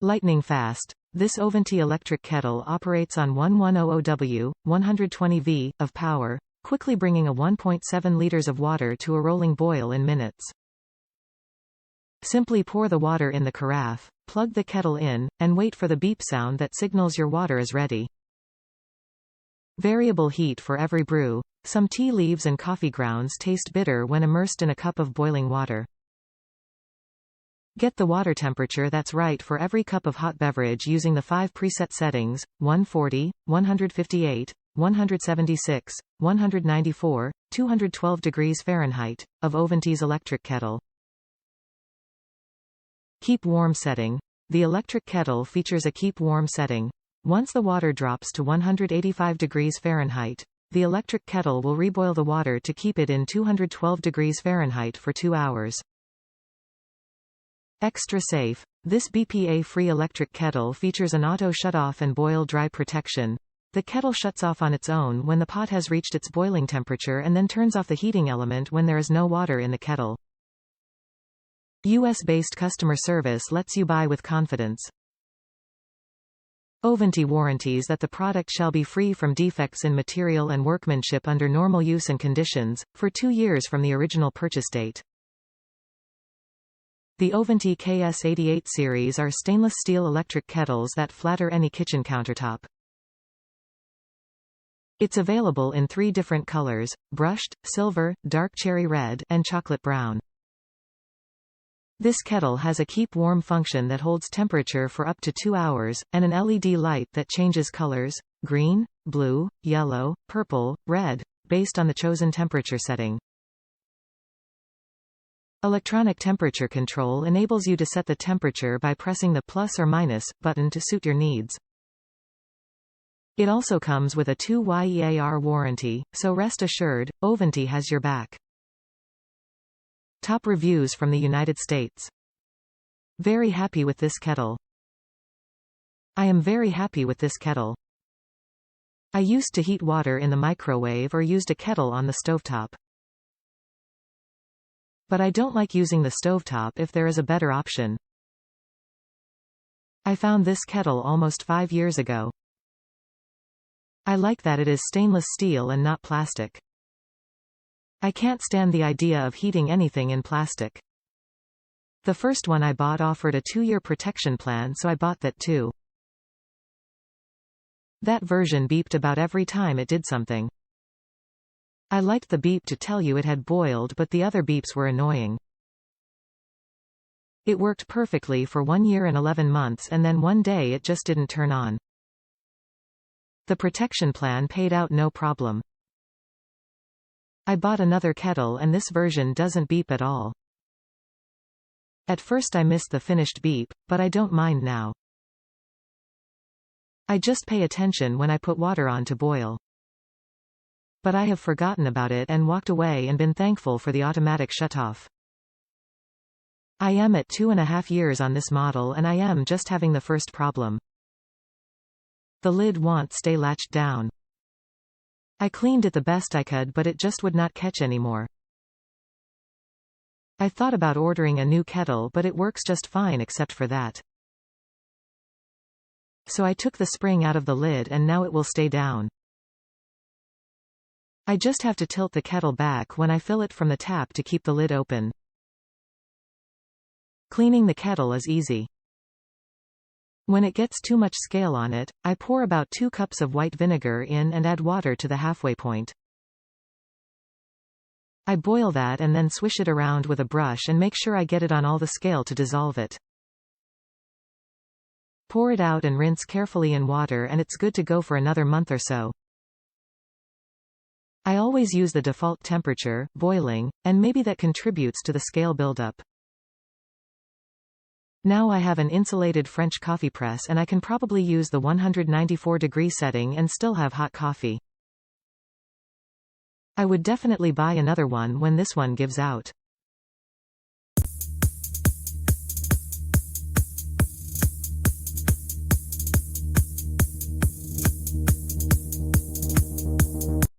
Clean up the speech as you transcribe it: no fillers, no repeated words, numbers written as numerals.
Lightning fast. This Ovente electric kettle operates on 1100W, 120 V, of power, quickly bringing a 1.7 liters of water to a rolling boil in minutes. Simply pour the water in the carafe, plug the kettle in, and wait for the beep sound that signals your water is ready. Variable heat for every brew. Some tea leaves and coffee grounds taste bitter when immersed in a cup of boiling water. Get the water temperature that's right for every cup of hot beverage using the 5 preset settings, 140, 158, 176, 194, 212 degrees Fahrenheit, of Ovente's electric kettle. Keep warm setting. The electric kettle features a keep warm setting. Once the water drops to 185 degrees Fahrenheit, the electric kettle will reboil the water to keep it in 212 degrees Fahrenheit for 2 hours. Extra safe. This BPA-free electric kettle features an auto shut-off and boil dry protection. The kettle shuts off on its own when the pot has reached its boiling temperature and then turns off the heating element when there is no water in the kettle. US-based customer service lets you buy with confidence. Ovente warranties that the product shall be free from defects in material and workmanship under normal use and conditions, for 2 years from the original purchase date. The Ovente KS88 series are stainless steel electric kettles that flatter any kitchen countertop. It's available in 3 different colors: brushed, silver, dark cherry red, and chocolate brown. This kettle has a keep warm function that holds temperature for up to 2 hours, and an LED light that changes colors, green, blue, yellow, purple, red, based on the chosen temperature setting. Electronic temperature control enables you to set the temperature by pressing the plus or minus button to suit your needs. It also comes with a 2-year warranty, so rest assured, Ovente has your back. Top reviews from the United States. Very happy with this kettle. I am very happy with this kettle. I used to heat water in the microwave or used a kettle on the stovetop. But I don't like using the stovetop if there is a better option. I found this kettle almost 5 years ago. I like that it is stainless steel and not plastic. I can't stand the idea of heating anything in plastic. The first one I bought offered a 2-year protection plan, so I bought that too. That version beeped about every time it did something. I liked the beep to tell you it had boiled, but the other beeps were annoying. It worked perfectly for 1 year and 11 months, and then one day it just didn't turn on. The protection plan paid out no problem. I bought another kettle and this version doesn't beep at all. At first I missed the finished beep, but I don't mind now. I just pay attention when I put water on to boil. But I have forgotten about it and walked away and been thankful for the automatic shutoff. I am at 2.5 years on this model and I am just having the first problem. The lid won't stay latched down. I cleaned it the best I could, but it just would not catch anymore. I thought about ordering a new kettle, but it works just fine except for that. So I took the spring out of the lid and now it will stay down. I just have to tilt the kettle back when I fill it from the tap to keep the lid open. Cleaning the kettle is easy. When it gets too much scale on it, I pour about 2 cups of white vinegar in and add water to the halfway point. I boil that and then swish it around with a brush and make sure I get it on all the scale to dissolve it. Pour it out and rinse carefully in water and it's good to go for another month or so. I always use the default temperature, boiling, and maybe that contributes to the scale buildup. Now I have an insulated French coffee press and I can probably use the 194-degree setting and still have hot coffee. I would definitely buy another one when this one gives out.